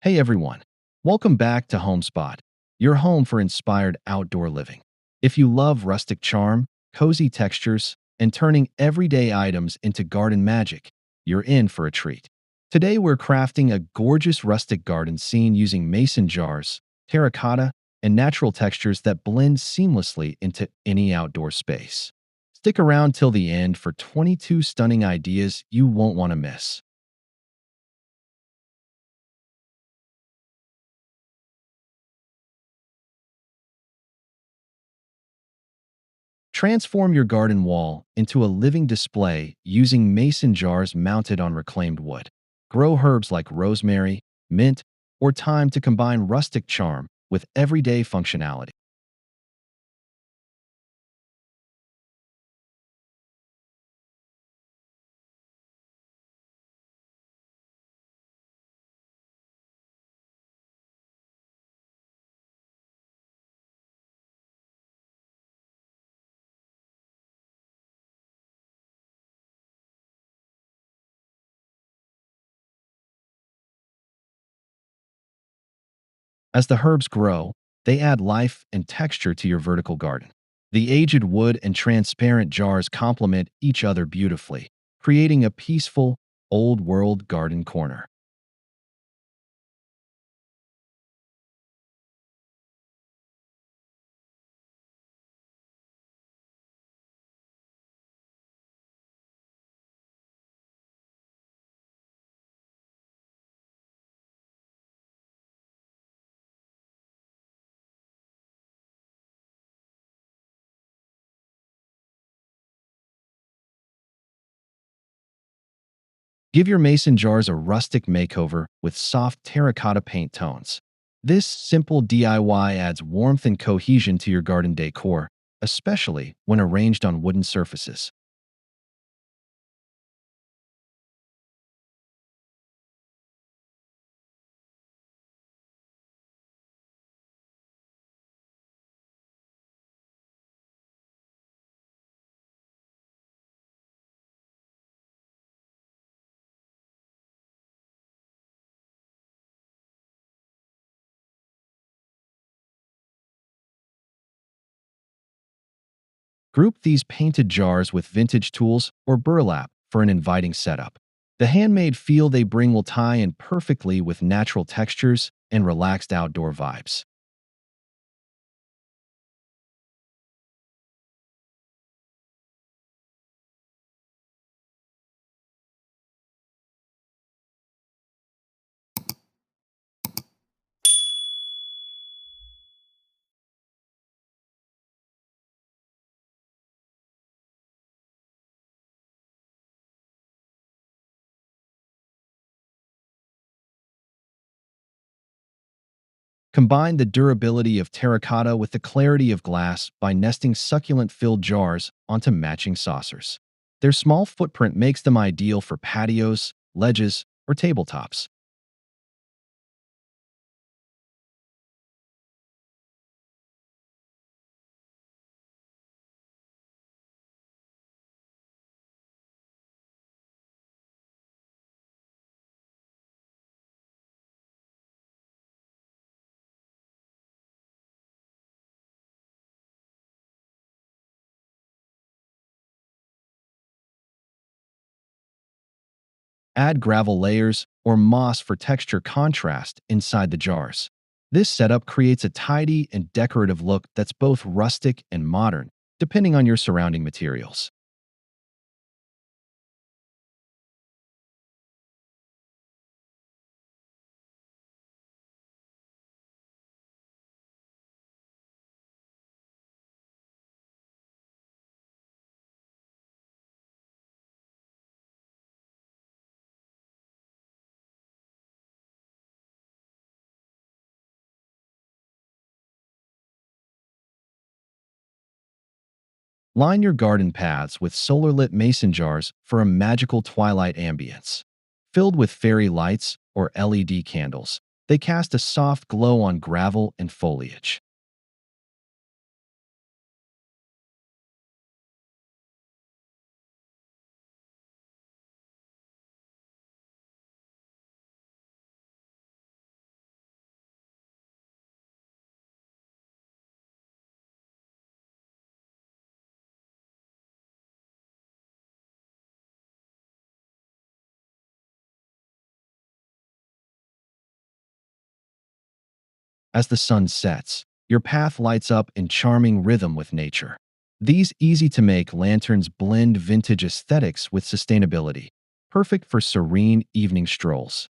Hey everyone, welcome back to Homespot, your home for inspired outdoor living. If you love rustic charm, cozy textures, and turning everyday items into garden magic, you're in for a treat. Today we're crafting a gorgeous rustic garden scene using mason jars, terracotta, and natural textures that blend seamlessly into any outdoor space. Stick around till the end for 22 stunning ideas you won't want to miss. Transform your garden wall into a living display using mason jars mounted on reclaimed wood. Grow herbs like rosemary, mint, or thyme to combine rustic charm with everyday functionality. As the herbs grow, they add life and texture to your vertical garden. The aged wood and transparent jars complement each other beautifully, creating a peaceful, old world garden corner. Give your mason jars a rustic makeover with soft terracotta paint tones. This simple DIY adds warmth and cohesion to your garden decor, especially when arranged on wooden surfaces. Group these painted jars with vintage tools or burlap for an inviting setup. The handmade feel they bring will tie in perfectly with natural textures and relaxed outdoor vibes. Combine the durability of terracotta with the clarity of glass by nesting succulent-filled jars onto matching saucers. Their small footprint makes them ideal for patios, ledges, or tabletops. Add gravel layers or moss for texture contrast inside the jars. This setup creates a tidy and decorative look that's both rustic and modern, depending on your surrounding materials. Line your garden paths with solar-lit mason jars for a magical twilight ambience. Filled with fairy lights or LED candles, they cast a soft glow on gravel and foliage. As the sun sets, your path lights up in charming rhythm with nature. These easy-to-make lanterns blend vintage aesthetics with sustainability, perfect for serene evening strolls.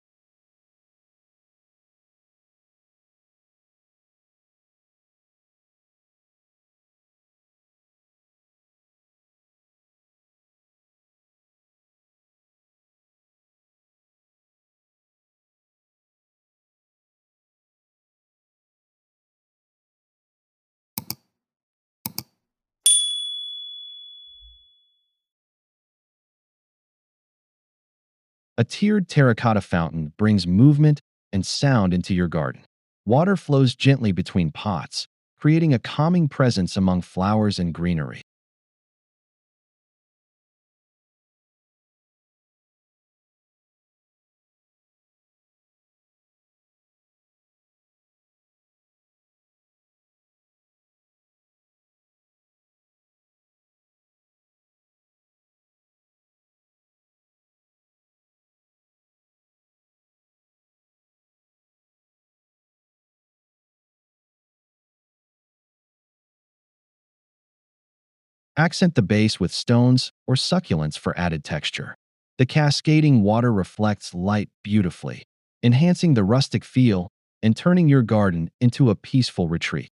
A tiered terracotta fountain brings movement and sound into your garden. Water flows gently between pots, creating a calming presence among flowers and greenery. Accent the base with stones or succulents for added texture. The cascading water reflects light beautifully, enhancing the rustic feel and turning your garden into a peaceful retreat.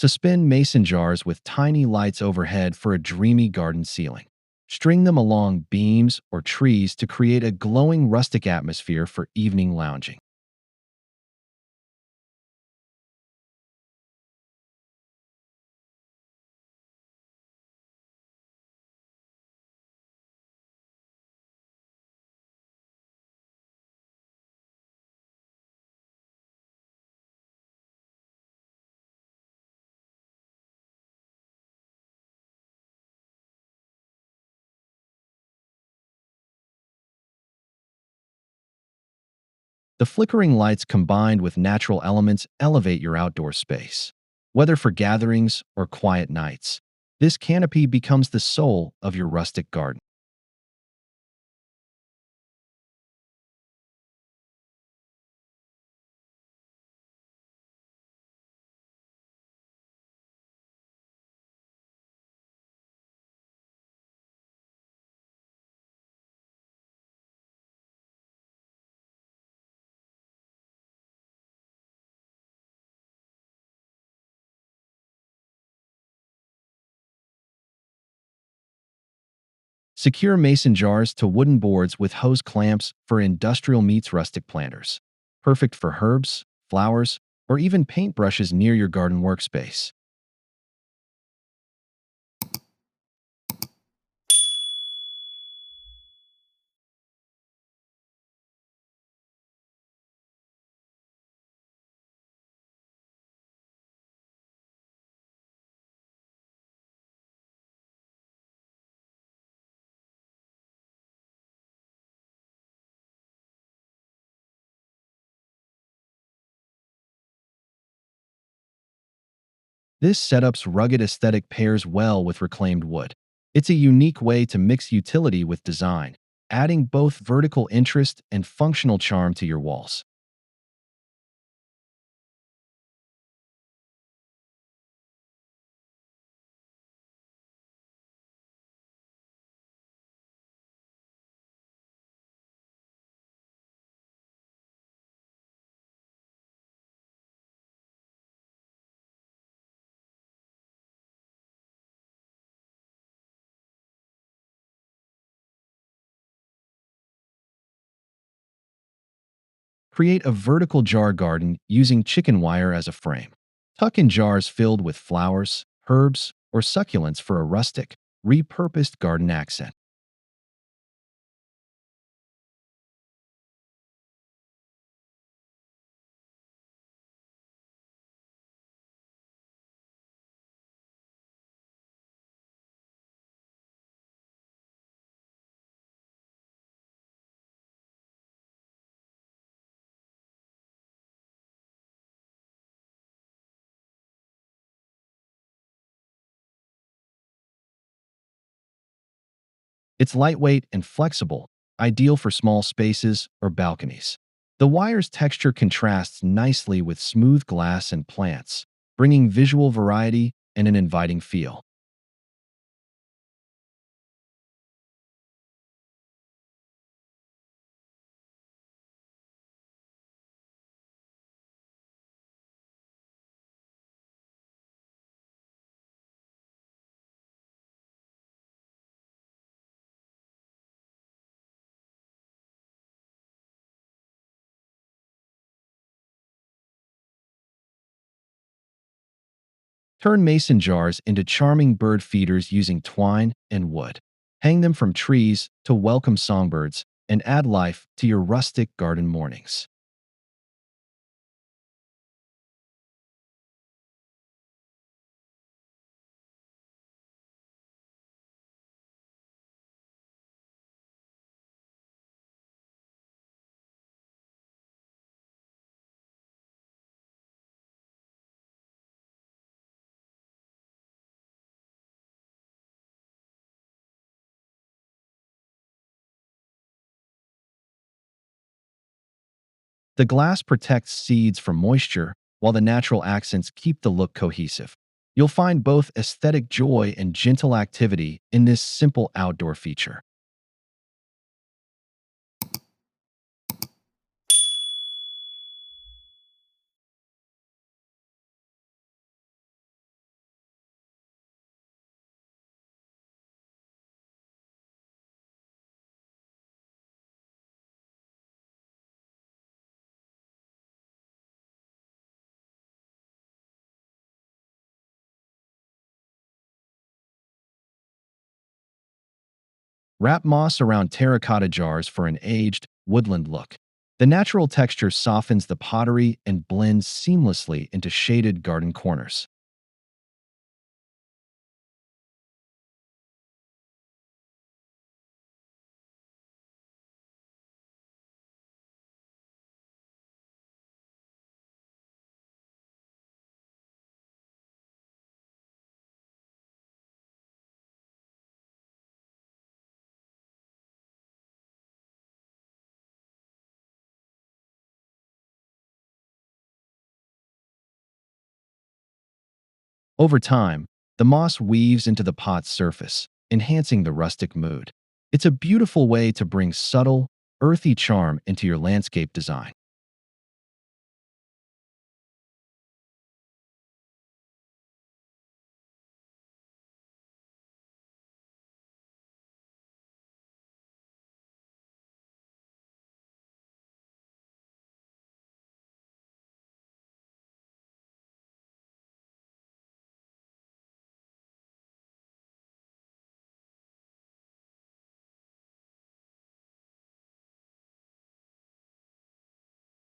Suspend mason jars with tiny lights overhead for a dreamy garden ceiling. String them along beams or trees to create a glowing rustic atmosphere for evening lounging. The flickering lights combined with natural elements elevate your outdoor space. Whether for gatherings or quiet nights, this canopy becomes the soul of your rustic garden. Secure mason jars to wooden boards with hose clamps for industrial meets rustic planters. Perfect for herbs, flowers, or even paintbrushes near your garden workspace. This setup's rugged aesthetic pairs well with reclaimed wood. It's a unique way to mix utility with design, adding both vertical interest and functional charm to your walls. Create a vertical jar garden using chicken wire as a frame. Tuck in jars filled with flowers, herbs, or succulents for a rustic, repurposed garden accent. It's lightweight and flexible, ideal for small spaces or balconies. The wire's texture contrasts nicely with smooth glass and plants, bringing visual variety and an inviting feel. Turn mason jars into charming bird feeders using twine and wood. Hang them from trees to welcome songbirds and add life to your rustic garden mornings. The glass protects seeds from moisture, while the natural accents keep the look cohesive. You'll find both aesthetic joy and gentle activity in this simple outdoor feature. Wrap moss around terracotta jars for an aged, woodland look. The natural texture softens the pottery and blends seamlessly into shaded garden corners. Over time, the moss weaves into the pot's surface, enhancing the rustic mood. It's a beautiful way to bring subtle, earthy charm into your landscape design.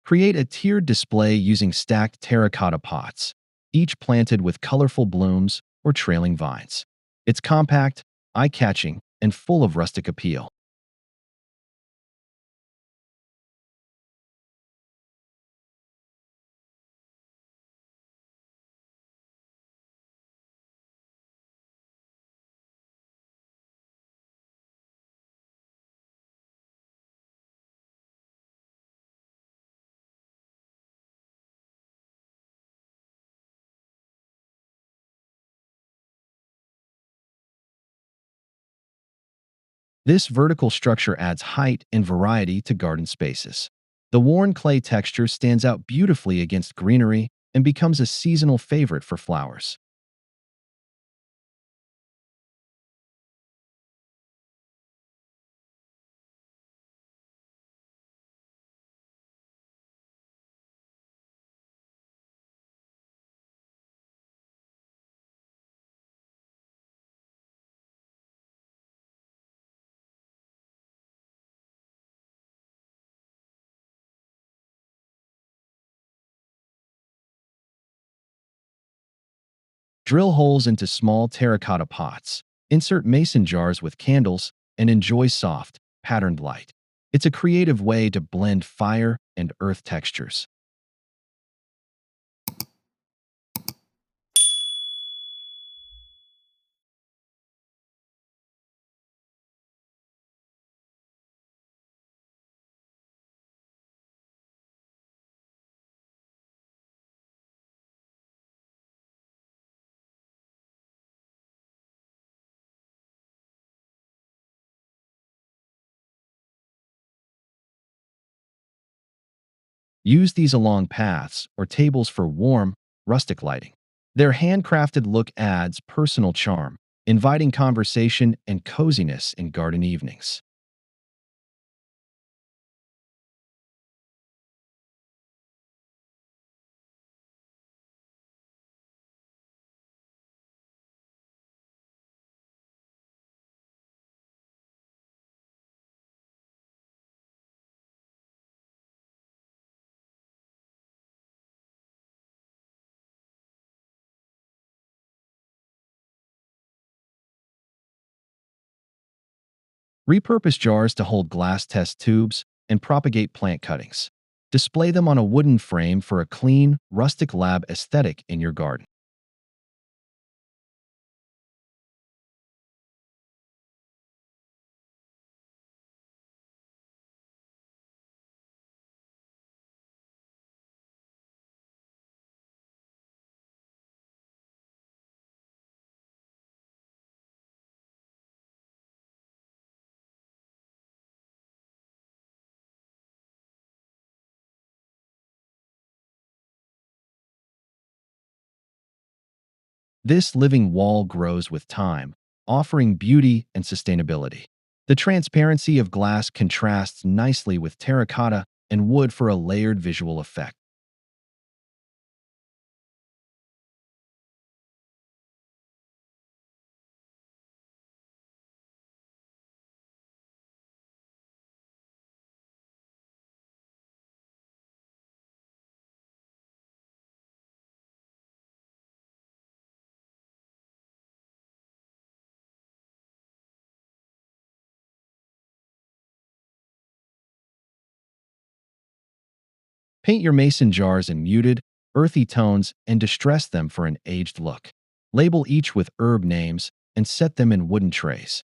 Create a tiered display using stacked terracotta pots, each planted with colorful blooms or trailing vines. It's compact, eye-catching, and full of rustic appeal. This vertical structure adds height and variety to garden spaces. The worn clay texture stands out beautifully against greenery and becomes a seasonal favorite for flowers. Drill holes into small terracotta pots, insert mason jars with candles, and enjoy soft, patterned light. It's a creative way to blend fire and earth textures. Use these along paths or tables for warm, rustic lighting. Their handcrafted look adds personal charm, inviting conversation and coziness in garden evenings. Repurpose jars to hold glass test tubes and propagate plant cuttings. Display them on a wooden frame for a clean, rustic lab aesthetic in your garden. This living wall grows with time, offering beauty and sustainability. The transparency of glass contrasts nicely with terracotta and wood for a layered visual effect. Paint your mason jars in muted, earthy tones and distress them for an aged look. Label each with herb names and set them in wooden trays.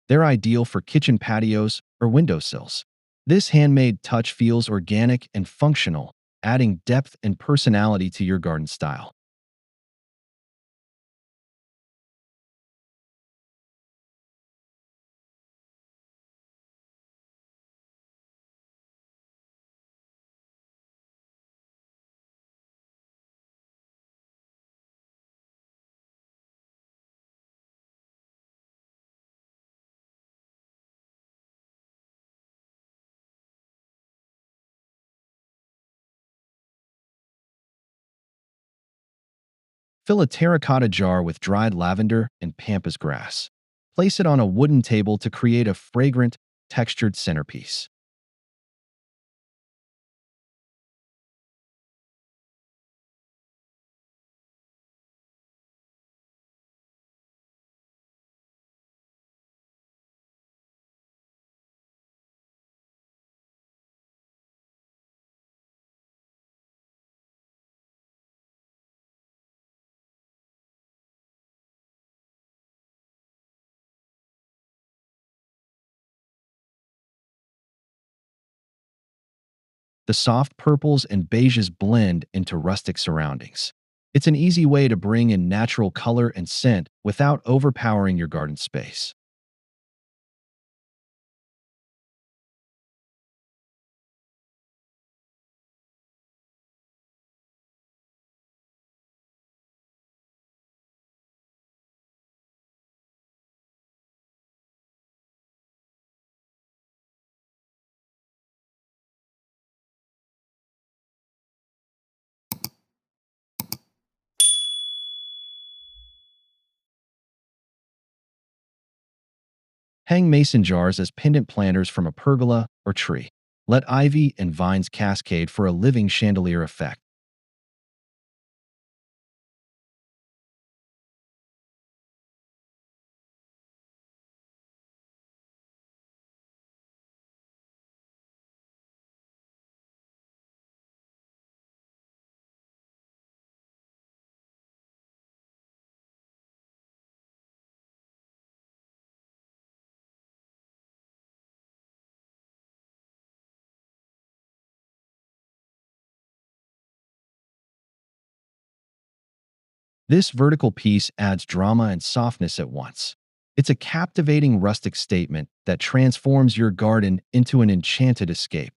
They're ideal for kitchen patios or windowsills. This handmade touch feels organic and functional, adding depth and personality to your garden style. Fill a terracotta jar with dried lavender and pampas grass. Place it on a wooden table to create a fragrant, textured centerpiece. The soft purples and beiges blend into rustic surroundings. It's an easy way to bring in natural color and scent without overpowering your garden space. Hang mason jars as pendant planters from a pergola or tree. Let ivy and vines cascade for a living chandelier effect. This vertical piece adds drama and softness at once. It's a captivating rustic statement that transforms your garden into an enchanted escape.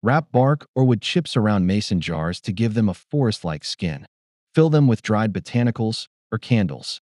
Wrap bark or wood chips around mason jars to give them a forest-like skin. Fill them with dried botanicals or candles.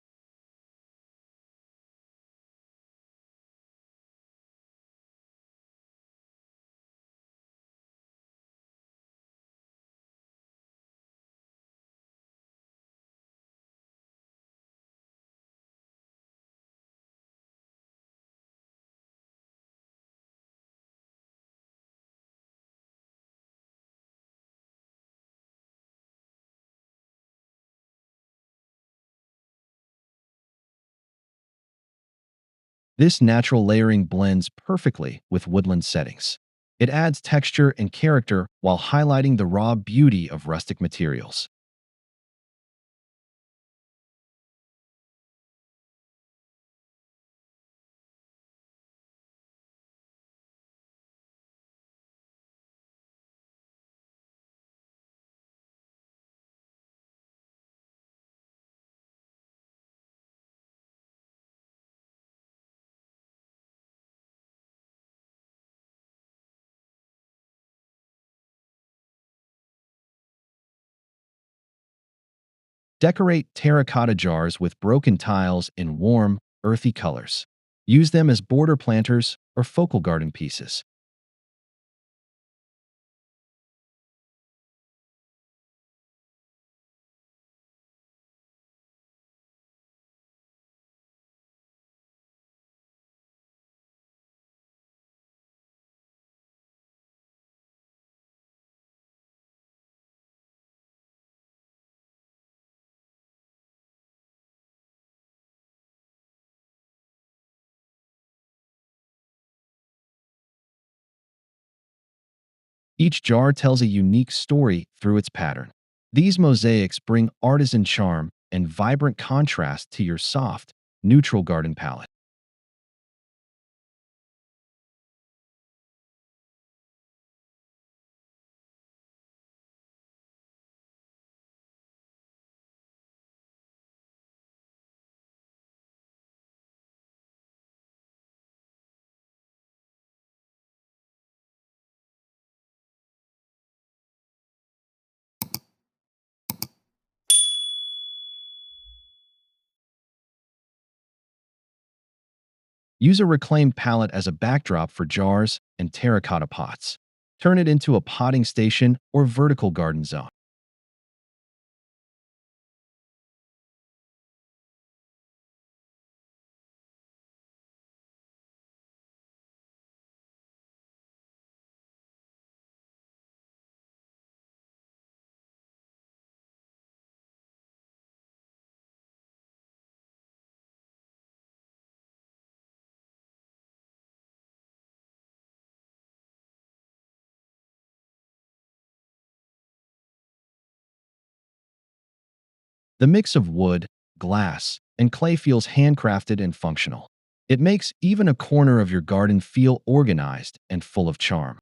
This natural layering blends perfectly with woodland settings. It adds texture and character while highlighting the raw beauty of rustic materials. Decorate terracotta jars with broken tiles in warm, earthy colors. Use them as border planters or focal garden pieces. Each jar tells a unique story through its pattern. These mosaics bring artisan charm and vibrant contrast to your soft, neutral garden palette. Use a reclaimed palette as a backdrop for jars and terracotta pots. Turn it into a potting station or vertical garden zone. The mix of wood, glass, and clay feels handcrafted and functional. It makes even a corner of your garden feel organized and full of charm.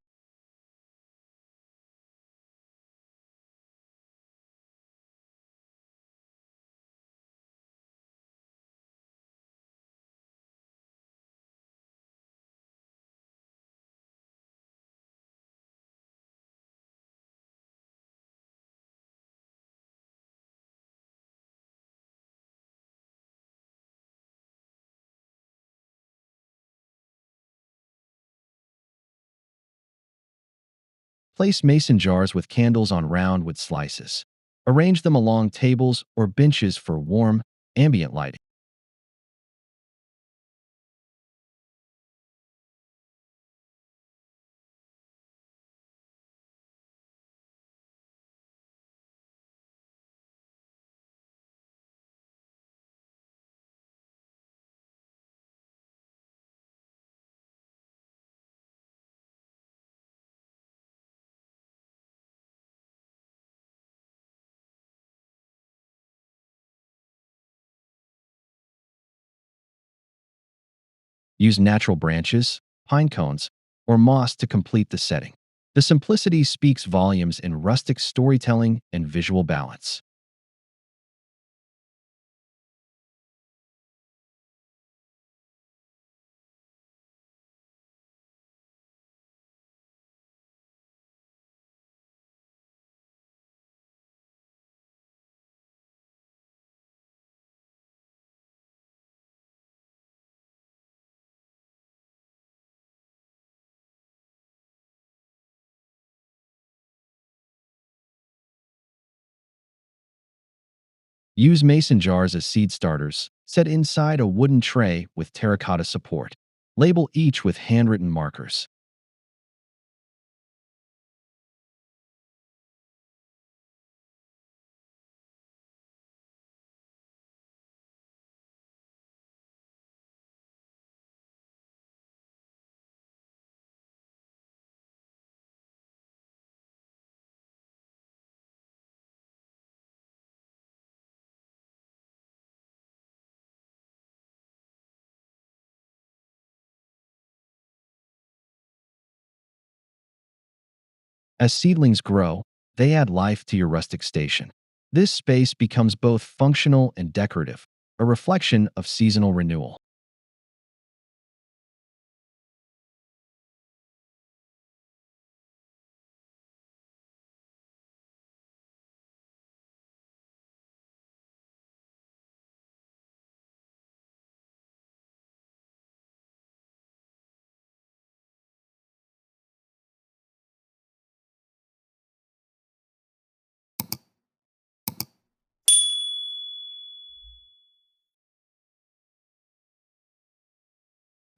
Place mason jars with candles on round wood slices. Arrange them along tables or benches for warm, ambient lighting. Use natural branches, pine cones, or moss to complete the setting. The simplicity speaks volumes in rustic storytelling and visual balance. Use mason jars as seed starters, set inside a wooden tray with terracotta support. Label each with handwritten markers. As seedlings grow, they add life to your rustic station. This space becomes both functional and decorative, a reflection of seasonal renewal.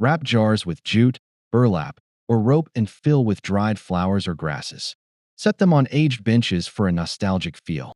Wrap jars with jute, burlap, or rope and fill with dried flowers or grasses. Set them on aged benches for a nostalgic feel.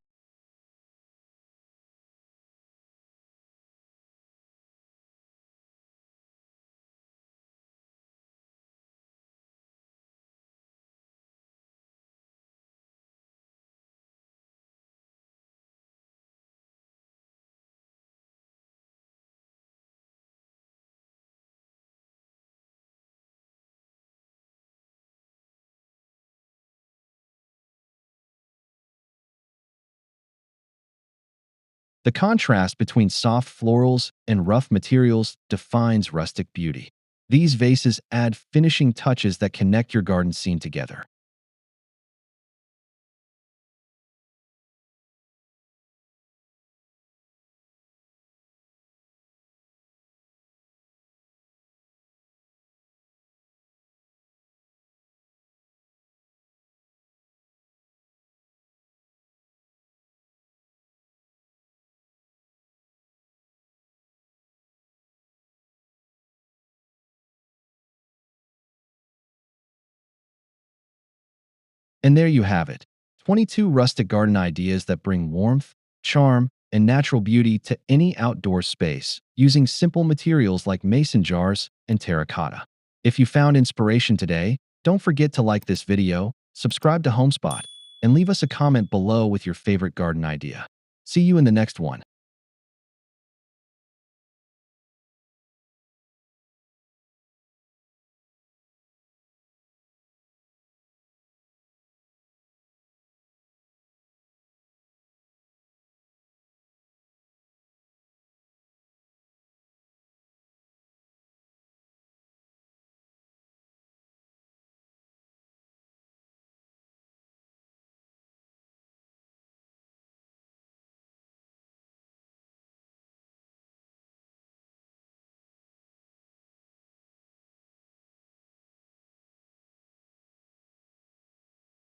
The contrast between soft florals and rough materials defines rustic beauty. These vases add finishing touches that connect your garden scene together. And there you have it, 22 rustic garden ideas that bring warmth, charm, and natural beauty to any outdoor space using simple materials like mason jars and terracotta. If you found inspiration today, don't forget to like this video, subscribe to Homespot, and leave us a comment below with your favorite garden idea. See you in the next one.